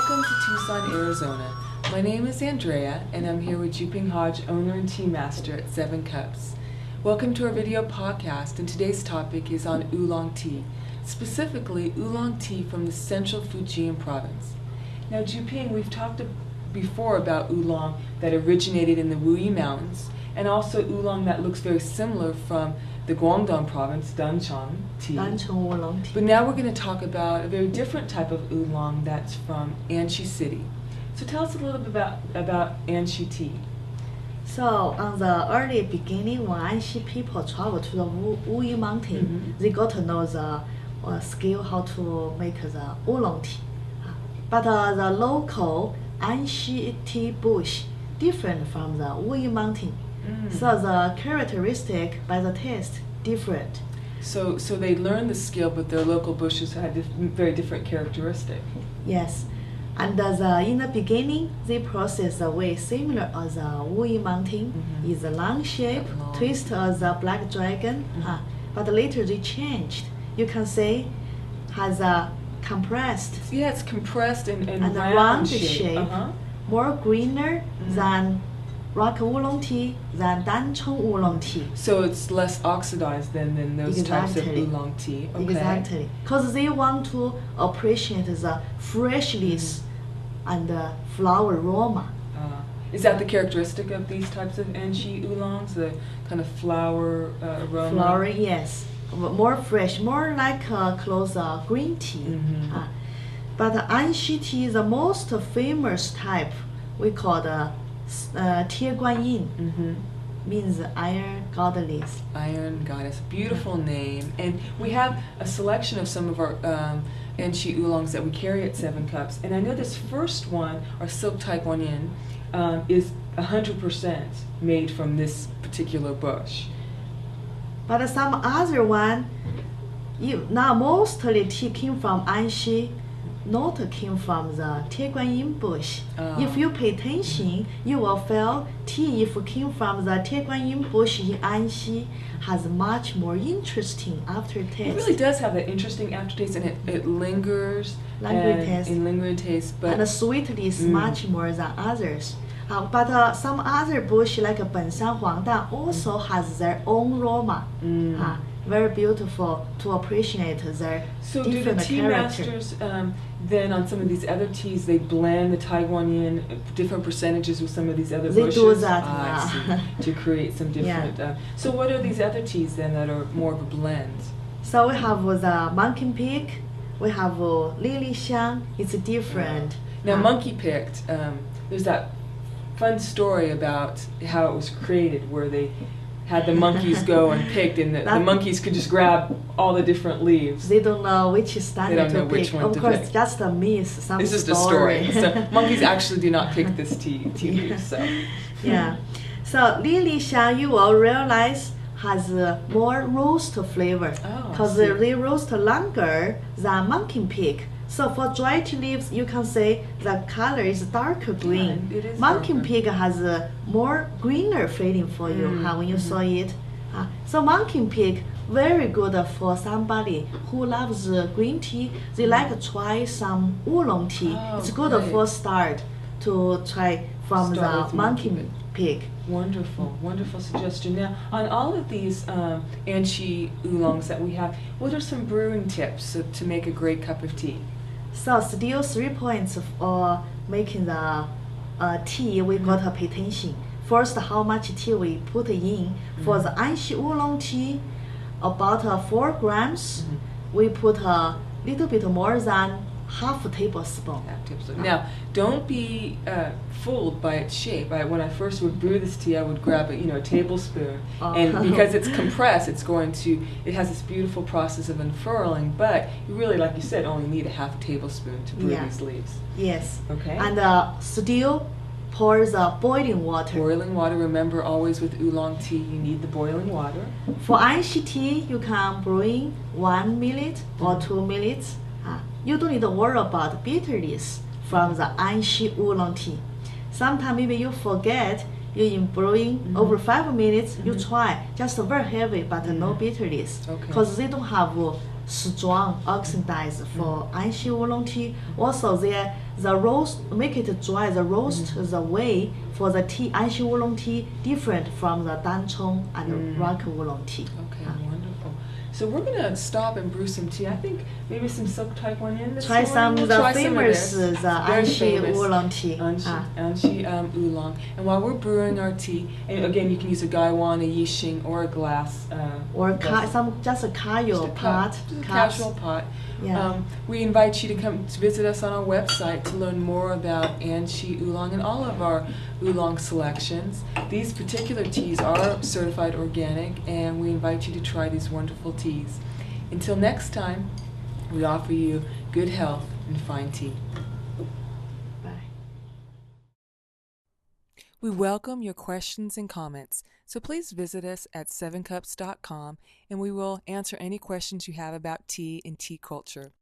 Welcome to Tucson, Arizona. My name is Andrea, and I'm here with Zhuping Hodge, owner and tea master at 7 Cups. Welcome to our video podcast, and today's topic is on oolong tea, specifically oolong tea from the central Fujian province. Now, Zhuping, we've talked before about oolong that originated in the Wuyi Mountains, and also oolong that looks very similar from the Guangdong province, Dancheng tea. Oolong tea. But now we're going to talk about a very different type of oolong that's from Anxi City. So tell us a little bit about Anxi tea. So on the early beginning, when Anxi people traveled to the Wuyi Mountain, they got to know the skill how to make the oolong tea. But the local Anxi tea bush different from the Wuyi Mountain. So the characteristic by the taste different. So they learned the skill, but their local bushes had very different characteristic. Yes, and in the beginning, they process the way similar as the Wuyi Mountain, is a long shape, twist as a black dragon. But later they changed. You can say has a compressed. Yeah, it's compressed and a round shape. More greener than rock oolong tea than Dancheng oolong tea. So it's less oxidized than those types of oolong tea. Okay. Exactly. Because they want to appreciate the freshness and the flower aroma. Is that the characteristic of these types of Anxi oolongs, the kind of flower aroma? Flower, yes. More fresh, more like close green tea. But Anxi tea is the most famous type. We call the means iron goddess. Iron goddess, beautiful name. And we have a selection of some of our Anxi oolongs that we carry at 7 Cups. And I know this first one, our silk taiguanyin, is 100% made from this particular bush. But some other one, now mostly tea came from Anxi, not came from the taiguanyin bush. If you pay attention, you will feel tea if came from the taiguanyin bush in Anxi has much more interesting aftertaste. It really does have that interesting aftertaste, and it lingers. Lingering taste. But and the sweetness much more than others. But some other bush like Benshan Huangdan also has their own aroma. Very beautiful to appreciate their so different do the tea character. masters then on some of these other teas they blend the taiguanyin different percentages with some of these other bushes? They do that I see, to create some different. So what are these other teas then that are more of a blend? So we have the monkey pick, we have lily xiang. It's different. Now monkey picked. There's that fun story about how it was created, where they had the monkeys go and picked, and the monkeys could just grab all the different leaves. They don't know which standard to pick. Which one of to course, pick. just a myth. It's just a story. So monkeys actually do not pick this tea leaves. So. Yeah. So lily xiang, you will realize has more roast flavor because they roast longer than monkey pick. So for dry tea leaves, you can say the color is darker green. Yeah, it is monkey darker. pig has a more greener feeling for you when you saw it. So monkey pig very good for somebody who loves green tea. They like to try some oolong tea. It's good for start to try from the monkey pig. Wonderful, wonderful suggestion. Now, on all of these Anxi oolongs that we have, what are some brewing tips to make a great cup of tea? So still 3 points for making the tea we got to pay attention. First, how much tea we put in. For the Anxi oolong tea, about 4 grams, we put a little bit more than half a tablespoon. Now, don't be fooled by its shape. When I first would brew this tea, I would grab a tablespoon, and because it's compressed, it has this beautiful process of unfurling. But you really, like you said, only need a half tablespoon to brew these leaves. Yes. Okay. And still pour the boiling water. Boiling water. Remember, always with oolong tea, you need the boiling water. For Anxi tea, you can brew in 1 minute or 2 minutes. You don't need to worry about bitterness from the Anxi oolong tea. Sometimes maybe you forget you in brewing over 5 minutes. You try just very heavy but no bitterness because they don't have strong oxidize for Anxi Oolong tea. Also, the roast make it dry. The roast the way for the tea Anxi Oolong tea different from the Danchong and Rock Oolong tea. Okay, wonderful. So we're gonna stop and brew some tea. I think maybe some silk type one in this Try morning. some We'll the try famous some of this. the Very Anxi famous. Oolong tea. Anxi Oolong. And while we're brewing our tea, and again, you can use a gaiwan, a yixing, or a glass. Or vessel. just a kayo pot. Just a cups. casual pot. Yeah. We invite you to come to visit us on our website to learn more about Anxi Oolong and all of our oolong selections. These particular teas are certified organic, and we invite you to try these wonderful teas. Until next time, we offer you good health and fine tea. Bye. We welcome your questions and comments, so please visit us at 7cups.com and we will answer any questions you have about tea and tea culture.